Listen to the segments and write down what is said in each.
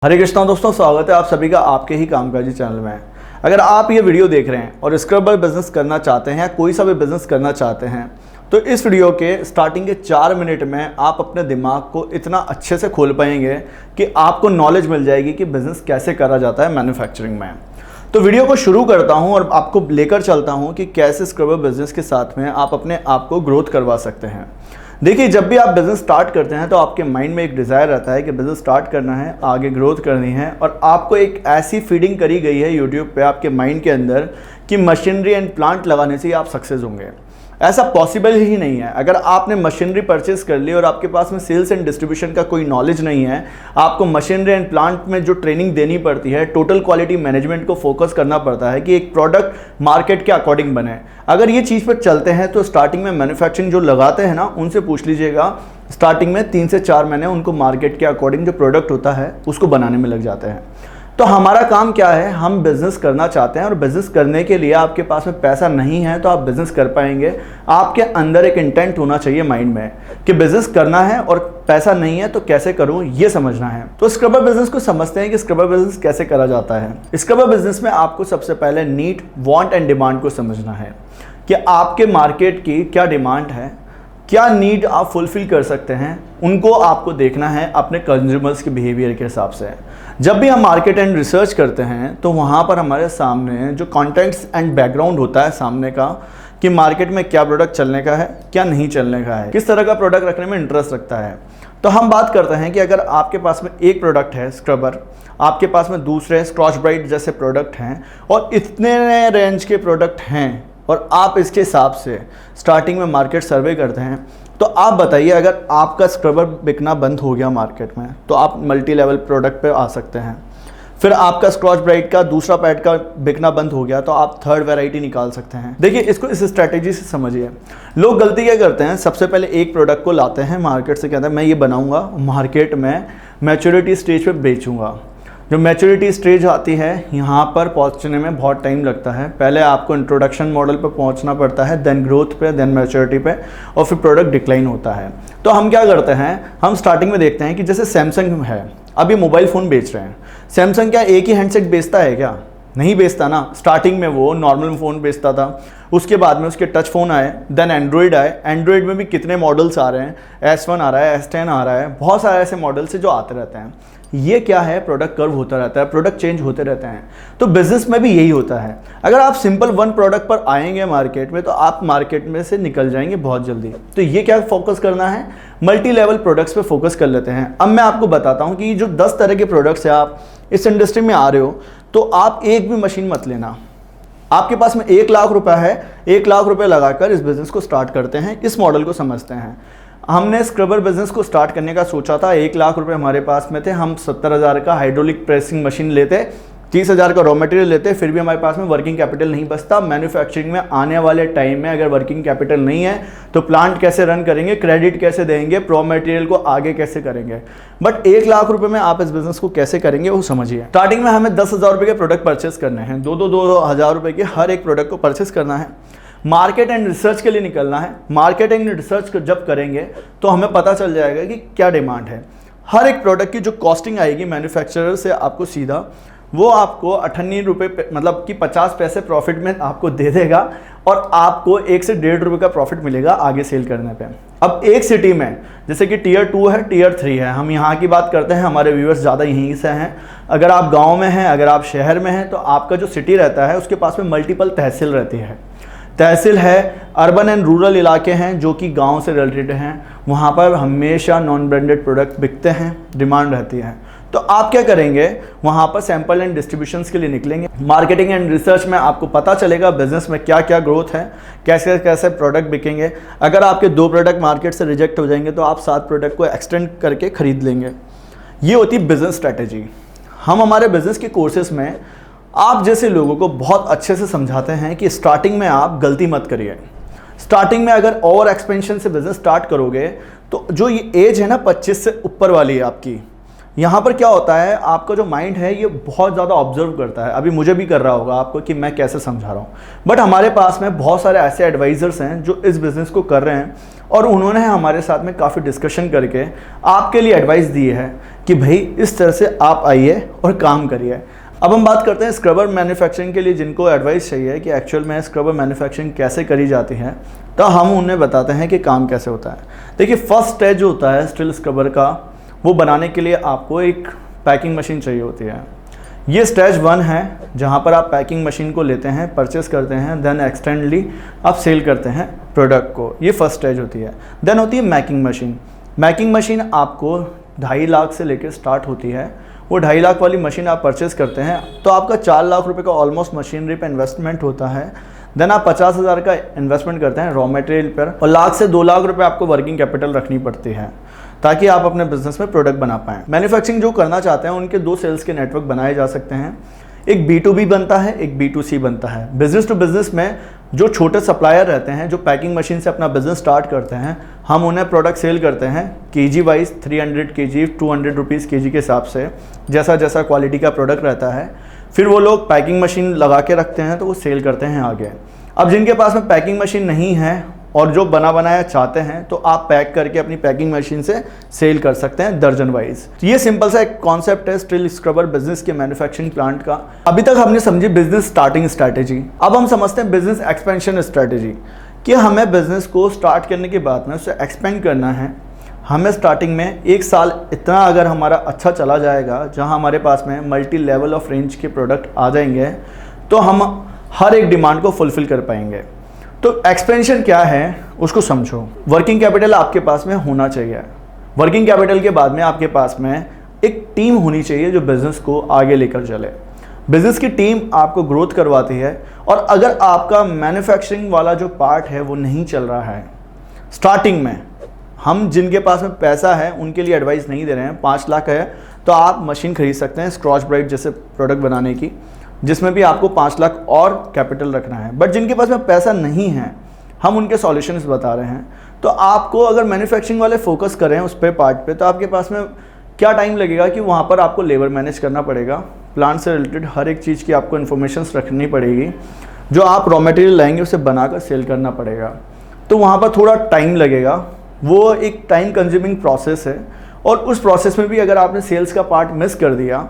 हरे कृष्णा दोस्तों, स्वागत है आप सभी का आपके ही कामकाजी चैनल में। अगर आप ये वीडियो देख रहे हैं और स्क्रबर बिजनेस करना चाहते हैं या कोई सा भी बिजनेस करना चाहते हैं तो इस वीडियो के स्टार्टिंग के 4 मिनट में आप अपने दिमाग को इतना अच्छे से खोल पाएंगे कि आपको नॉलेज मिल जाएगी कि बिज़नेस कैसे करा जाता है मैन्युफैक्चरिंग में। तो वीडियो को शुरू करता हूं और आपको लेकर चलता हूं कि कैसे स्क्रबर बिजनेस के साथ में आप अपने आप को ग्रोथ करवा सकते हैं। देखिए, जब भी आप बिज़नेस स्टार्ट करते हैं तो आपके माइंड में एक डिज़ायर रहता है कि बिज़नेस स्टार्ट करना है, आगे ग्रोथ करनी है, और आपको एक ऐसी फीडिंग करी गई है यूट्यूब पे आपके माइंड के अंदर कि मशीनरी एंड प्लांट लगाने से ही आप सक्सेस होंगे। ऐसा पॉसिबल ही नहीं है। अगर आपने मशीनरी परचेस कर ली और आपके पास में सेल्स एंड डिस्ट्रीब्यूशन का कोई नॉलेज नहीं है, आपको मशीनरी एंड प्लांट में जो ट्रेनिंग देनी पड़ती है, टोटल क्वालिटी मैनेजमेंट को फोकस करना पड़ता है कि एक प्रोडक्ट मार्केट के अकॉर्डिंग बने। अगर ये चीज़ पर चलते हैं तो स्टार्टिंग में मैन्युफैक्चरिंग जो लगाते हैं ना, उनसे पूछ लीजिएगा, स्टार्टिंग में 3 से 4 महीने उनको मार्केट के अकॉर्डिंग जो प्रोडक्ट होता है उसको बनाने में लग जाते हैं। तो हमारा काम क्या है, हम बिज़नेस करना चाहते हैं और बिज़नेस करने के लिए आपके पास में पैसा नहीं है तो आप बिज़नेस कर पाएंगे। आपके अंदर एक इंटेंट होना चाहिए माइंड में कि बिज़नेस करना है और पैसा नहीं है तो कैसे करूं, ये समझना है। तो स्क्रबर बिज़नेस को समझते हैं कि स्क्रबर बिज़नेस कैसे करा जाता है। स्क्रबर बिज़नेस में आपको सबसे पहले नीड, वांट एंड डिमांड को समझना है कि आपके मार्केट की क्या डिमांड है, क्या नीड आप फुलफिल कर सकते हैं, उनको आपको देखना है अपने कंज्यूमर्स के बिहेवियर के हिसाब से। जब भी हम मार्केट एंड रिसर्च करते हैं तो वहाँ पर हमारे सामने जो कॉन्टेक्स्ट एंड बैकग्राउंड होता है सामने का, कि मार्केट में क्या प्रोडक्ट चलने का है, क्या नहीं चलने का है, किस तरह का प्रोडक्ट रखने में इंटरेस्ट रखता है। तो हम बात करते हैं कि अगर आपके पास में एक प्रोडक्ट है स्क्रबर, आपके पास में दूसरे स्कॉच ब्राइट जैसे प्रोडक्ट हैं और इतने रेंज के प्रोडक्ट हैं और आप इसके हिसाब से स्टार्टिंग में मार्केट सर्वे करते हैं, तो आप बताइए, अगर आपका स्क्रबर बिकना बंद हो गया मार्केट में तो आप मल्टी लेवल प्रोडक्ट पे आ सकते हैं। फिर आपका स्कॉच ब्राइट का दूसरा पैड का बिकना बंद हो गया तो आप थर्ड वैरायटी निकाल सकते हैं। देखिए, इसको इस स्ट्रैटेजी से समझिए। लोग गलती क्या करते हैं, सबसे पहले एक प्रोडक्ट को लाते हैं मार्केट से, कहते हैं मैं ये बनाऊंगा, मार्केट में मैच्योरिटी स्टेज पे बेचूंगा। जो मैच्योरिटी स्टेज आती है, यहाँ पर पहुँचने में बहुत टाइम लगता है। पहले आपको इंट्रोडक्शन मॉडल पर पहुँचना पड़ता है, देन ग्रोथ पे, देन मैच्योरिटी पे, और फिर प्रोडक्ट डिक्लाइन होता है। तो हम क्या करते हैं, हम स्टार्टिंग में देखते हैं कि जैसे सैमसंग है, अभी मोबाइल फ़ोन बेच रहे हैं। सैमसंग क्या एक ही हैंडसेट बेचता है क्या? नहीं बेचता ना। स्टार्टिंग में वो नॉर्मल फ़ोन बेचता था, उसके बाद में उसके टच फ़ोन आए, देन एंड्रॉयड आए। एंड्रॉयड में भी कितने मॉडल्स आ रहे हैं, S1 आ रहा है, S10 आ रहा है, बहुत सारे ऐसे मॉडल्स जो आते रहते हैं। ये क्या है, प्रोडक्ट कर्व होता रहता है, प्रोडक्ट चेंज होते रहते हैं। तो बिजनेस में भी यही होता है। अगर आप सिंपल वन प्रोडक्ट पर आएंगे मार्केट में तो आप मार्केट में से निकल जाएंगे बहुत जल्दी। तो ये क्या फोकस करना है, मल्टी लेवल प्रोडक्ट्स पे फोकस कर लेते हैं। अब मैं आपको बताता हूँ कि जो 10 तरह के प्रोडक्ट्स है, आप इस इंडस्ट्री में आ रहे हो तो आप एक भी मशीन मत लेना। आपके पास में 1 लाख रुपए है, 1 लाख रुपए लगाकर इस बिज़नेस को स्टार्ट करते हैं। इस मॉडल को समझते हैं। हमने स्क्रबर बिज़नेस को स्टार्ट करने का सोचा था, 1 लाख रुपए हमारे पास में थे। हम 70,000 का हाइड्रोलिक प्रेसिंग मशीन लेते, 30,000 का रॉ मटेरियल लेते, फिर भी हमारे पास में वर्किंग कैपिटल नहीं बचता। मैन्युफैक्चरिंग में आने वाले टाइम में अगर वर्किंग कैपिटल नहीं है तो प्लांट कैसे रन करेंगे, क्रेडिट कैसे देंगे, रॉ मटेरियल को आगे कैसे करेंगे। बट 1 लाख रुपए में आप इस बिज़नेस को कैसे करेंगे वो समझिए। स्टार्टिंग में हमें 10,000 रुपये के प्रोडक्ट परचेस करने हैं, 2,000 रुपये के हर एक प्रोडक्ट को परचेस करना है। मार्केट एंड रिसर्च के लिए निकलना है। मार्केट एंड रिसर्च जब करेंगे तो हमें पता चल जाएगा कि क्या डिमांड है। हर एक प्रोडक्ट की जो कॉस्टिंग आएगी मैन्युफैक्चरर से आपको सीधा, वो आपको 98 रुपये मतलब कि 50 पैसे प्रॉफिट में आपको दे देगा और आपको 1 से 1.5 रुपये का प्रॉफिट मिलेगा आगे सेल करने पे। अब एक सिटी में, जैसे कि टियर 2 है, टियर 3 है, हम यहाँ की बात करते हैं, हमारे व्यूअर्स ज़्यादा यहीं से हैं। अगर आप गाँव में हैं, अगर आप शहर में हैं, तो आपका जो सिटी रहता है उसके पास में मल्टीपल तहसील रहती है। तहसील है, अर्बन एंड रूरल इलाके हैं जो कि गांव से रिलेटेड हैं, वहाँ पर हमेशा नॉन ब्रांडेड प्रोडक्ट बिकते हैं, डिमांड रहती है। तो आप क्या करेंगे, वहाँ पर सैंपल एंड डिस्ट्रीब्यूशंस के लिए निकलेंगे। मार्केटिंग एंड रिसर्च में आपको पता चलेगा बिजनेस में क्या क्या ग्रोथ है, कैसे कैसे प्रोडक्ट बिकेंगे। अगर आपके 2 प्रोडक्ट मार्केट से रिजेक्ट हो जाएंगे तो आप 7 प्रोडक्ट को एक्सटेंड करके खरीद लेंगे। ये होती है बिजनेस स्ट्रैटेजी। हम हमारे बिजनेस के कोर्सेज में आप जैसे लोगों को बहुत अच्छे से समझाते हैं कि स्टार्टिंग में आप गलती मत करिए। स्टार्टिंग में अगर ओवर एक्सपेंशन से बिजनेस स्टार्ट करोगे तो जो ये एज है ना 25 से ऊपर वाली है आपकी, यहाँ पर क्या होता है, आपका जो माइंड है ये बहुत ज़्यादा ऑब्जर्व करता है। अभी मुझे भी कर रहा होगा आपको कि मैं कैसे समझा रहा हूँ, बट हमारे पास में बहुत सारे ऐसे एडवाइज़र्स हैं जो इस बिज़नेस को कर रहे हैं और उन्होंने हमारे साथ में काफ़ी डिस्कशन करके आपके लिए एडवाइस दी है कि भाई इस तरह से आप आइए और काम करिए। अब हम बात करते हैं स्क्रबर मैन्युफैक्चरिंग के लिए जिनको एडवाइस चाहिए कि एक्चुअल में स्क्रबर मैन्युफैक्चरिंग कैसे करी जाती है, तो हम उन्हें बताते हैं कि काम कैसे होता है। देखिए, फर्स्ट स्टेज जो होता है स्टील स्क्रबर का, वो बनाने के लिए आपको एक पैकिंग मशीन चाहिए होती है। ये स्टेज 1 है जहाँ पर आप पैकिंग मशीन को लेते हैं, परचेस करते हैं, देन एक्सटेंडली आप सेल करते हैं प्रोडक्ट को। ये फर्स्ट स्टेज होती है। देन होती है मैकिंग मशीन। मैकिंग मशीन आपको 2.5 लाख से लेकर स्टार्ट होती है। वो 2.5 लाख वाली मशीन आप परचेस करते हैं तो आपका 4 लाख रुपए का ऑलमोस्ट मशीनरी पे इन्वेस्टमेंट होता है। देन आप 50,000 का इन्वेस्टमेंट करते हैं रॉ मटेरियल पर और 1 लाख से 2 लाख रुपए आपको वर्किंग कैपिटल रखनी पड़ती है ताकि आप अपने बिजनेस में प्रोडक्ट बना पाएँ। मैन्युफैक्चरिंग जो करना चाहते हैं उनके 2 सेल्स के नेटवर्क बनाए जा सकते हैं। एक B2B बनता है, एक B2C बनता है। बिजनेस टू बिजनेस में जो छोटे सप्लायर रहते हैं जो पैकिंग मशीन से अपना बिजनेस स्टार्ट करते हैं, हम उन्हें प्रोडक्ट सेल करते हैं KG wise, 300 KG, 200 rupees KG के हिसाब से, जैसा जैसा क्वालिटी का प्रोडक्ट रहता है। फिर वो लोग पैकिंग मशीन लगा के रखते हैं तो वो सेल करते हैं आगे। अब जिनके पास में पैकिंग मशीन नहीं है और जो बना बनाया चाहते हैं तो आप पैक करके अपनी पैकिंग मशीन से सेल कर सकते हैं दर्जन वाइज। ये सिंपल सा एक कॉन्सेप्ट है स्टील स्क्रबर बिजनेस के मैन्युफैक्चरिंग प्लांट का। अभी तक हमने समझी बिजनेस स्टार्टिंग स्ट्रैटेजी। अब हम समझते हैं बिजनेस एक्सपेंशन स्ट्रैटेजी कि हमें बिजनेस को स्टार्ट करने के बाद में उसे एक्सपेंड करना है। हमें स्टार्टिंग में 1 साल इतना अगर हमारा अच्छा चला जाएगा जहाँ हमारे पास में मल्टी लेवल ऑफ रेंज के प्रोडक्ट आ जाएंगे तो हम हर एक डिमांड को फुलफिल कर पाएंगे। तो एक्सपेंशन क्या है उसको समझो। वर्किंग कैपिटल आपके पास में होना चाहिए। वर्किंग कैपिटल के बाद में आपके पास में एक टीम होनी चाहिए जो बिज़नेस को आगे लेकर चले। बिज़नेस की टीम आपको ग्रोथ करवाती है। और अगर आपका मैन्युफैक्चरिंग वाला जो पार्ट है वो नहीं चल रहा है स्टार्टिंग में, हम जिनके पास में पैसा है उनके लिए एडवाइस नहीं दे रहे हैं। 5 लाख है तो आप मशीन खरीद सकते हैं स्क्रॉच ब्राइट जैसे प्रोडक्ट बनाने की, जिसमें भी आपको 5 लाख और कैपिटल रखना है। बट जिनके पास में पैसा नहीं है, हम उनके सॉल्यूशंस बता रहे हैं। तो आपको अगर मैन्युफैक्चरिंग वाले फोकस करें उस पे पार्ट पे, तो आपके पास में क्या टाइम लगेगा कि वहाँ पर आपको लेबर मैनेज करना पड़ेगा, प्लांट से रिलेटेड हर एक चीज़ की आपको इन्फॉर्मेशंस रखनी पड़ेगी, जो आप रॉ मटेरियल लाएंगे उसे बनाकर सेल करना पड़ेगा। तो वहाँ पर थोड़ा टाइम लगेगा, वो एक टाइम कंज्यूमिंग प्रोसेस है। और उस प्रोसेस में भी अगर आपने सेल्स का पार्ट मिस कर दिया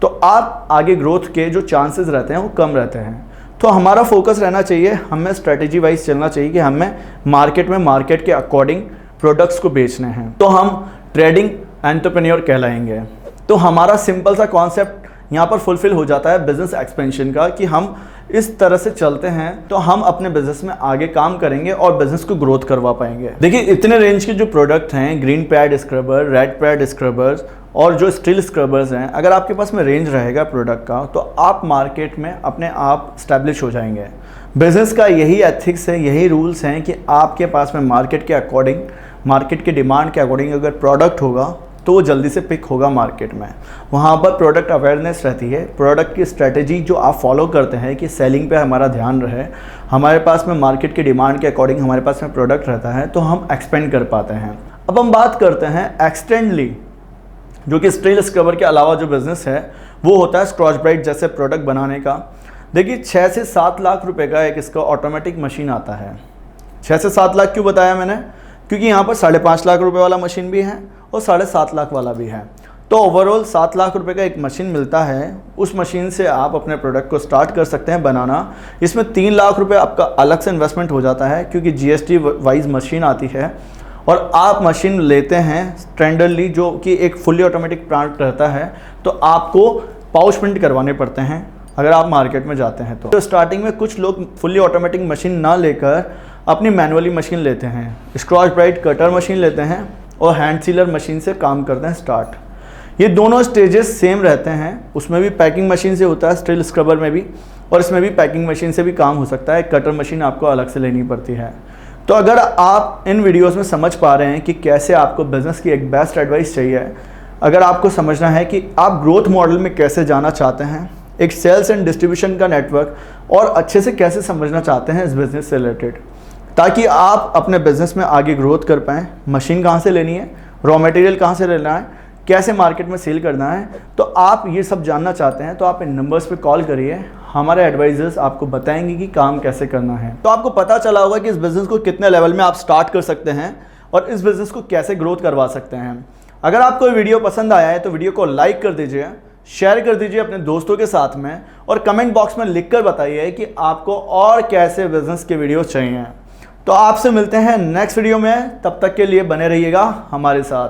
तो आप आगे ग्रोथ के जो चांसेस रहते हैं वो कम रहते हैं। तो हमारा फोकस रहना चाहिए, हमें स्ट्रेटेजी वाइज चलना चाहिए कि हमें मार्केट के अकॉर्डिंग प्रोडक्ट्स को बेचने हैं, तो हम ट्रेडिंग एंटरप्रेन्योर कहलाएंगे। तो हमारा सिंपल सा कॉन्सेप्ट यहाँ पर फुलफिल हो जाता है बिजनेस एक्सपेंशन का कि हम इस तरह से चलते हैं तो हम अपने बिजनेस में आगे काम करेंगे और बिजनेस को ग्रोथ करवा पाएंगे। देखिए, इतने रेंज के जो प्रोडक्ट हैं, green pad scrubber, red pad scrubbers और जो स्टील स्क्रबर्स हैं, अगर आपके पास में रेंज रहेगा प्रोडक्ट का तो आप मार्केट में अपने आप स्टैब्लिश हो जाएंगे। बिजनेस का यही एथिक्स है, यही रूल्स हैं कि आपके पास में मार्केट के अकॉर्डिंग, मार्केट के डिमांड के अकॉर्डिंग अगर प्रोडक्ट होगा तो वो जल्दी से पिक होगा मार्केट में। वहाँ पर प्रोडक्ट अवेयरनेस रहती है, प्रोडक्ट की स्ट्रेटेजी जो आप फॉलो करते हैं कि सेलिंग पे हमारा ध्यान रहे, हमारे पास में मार्केट की डिमांड के अकॉर्डिंग हमारे पास में प्रोडक्ट रहता है तो हम एक्सपेंड कर पाते हैं। अब हम बात करते हैं एक्सटेंडली, जो कि स्टील स्क्रबर के अलावा जो बिज़नेस है वो होता है स्क्रॉच ब्राइट जैसे प्रोडक्ट बनाने का। देखिए, 6 से 7 लाख रुपए का एक इसका ऑटोमेटिक मशीन आता है। 6 से 7 लाख क्यों बताया मैंने? क्योंकि यहाँ पर 5.5 लाख रुपए वाला मशीन भी है और 7.5 लाख वाला भी है। तो ओवरऑल 7 लाख रुपए का एक मशीन मिलता है। उस मशीन से आप अपने प्रोडक्ट को स्टार्ट कर सकते हैं बनाना। इसमें 3 लाख रुपए आपका अलग से इन्वेस्टमेंट हो जाता है क्योंकि GST वाइज मशीन आती है और आप मशीन लेते हैं स्टैंडर्डली, जो कि एक फुल्ली ऑटोमेटिक प्लांट रहता है, तो आपको पाउच प्रिंट करवाने पड़ते हैं अगर आप मार्केट में जाते हैं। तो स्टार्टिंग में कुछ लोग फुल्ली ऑटोमेटिक मशीन ना लेकर अपनी मैनुअली मशीन लेते हैं, स्क्रॉच ब्राइट कटर मशीन लेते हैं और हैंड सीलर मशीन से काम करते हैं स्टार्ट। ये दोनों स्टेजेस सेम रहते हैं। उसमें भी पैकिंग मशीन से होता है स्टील स्क्रबर में भी, और इसमें भी पैकिंग मशीन से भी काम हो सकता है। कटर मशीन आपको अलग से लेनी पड़ती है। तो अगर आप इन वीडियोस में समझ पा रहे हैं कि कैसे आपको बिज़नेस की एक बेस्ट एडवाइस चाहिए, अगर आपको समझना है कि आप ग्रोथ मॉडल में कैसे जाना चाहते हैं, एक सेल्स एंड डिस्ट्रीब्यूशन का नेटवर्क और अच्छे से कैसे समझना चाहते हैं इस बिज़नेस से रिलेटेड, ताकि आप अपने बिज़नेस में आगे ग्रोथ कर पाएँ। मशीन कहाँ से लेनी है, रॉ मटेरियल कहाँ से लेना है, कैसे मार्केट में सेल करना है, तो आप ये सब जानना चाहते हैं तो आप इन नंबर्स पे कॉल करिए। हमारे एडवाइजर्स आपको बताएंगे कि काम कैसे करना है। तो आपको पता चला होगा कि इस बिज़नेस को कितने लेवल में आप स्टार्ट कर सकते हैं और इस बिज़नेस को कैसे ग्रोथ करवा सकते हैं। अगर आपको वीडियो पसंद आया है तो वीडियो को लाइक कर दीजिए, शेयर कर दीजिए अपने दोस्तों के साथ में, और कमेंट बॉक्स में लिखकर बताइए कि आपको और कैसे बिज़नेस के वीडियो चाहिए। तो आपसे मिलते हैं नेक्स्ट वीडियो में, तब तक के लिए बने रहिएगा हमारे साथ।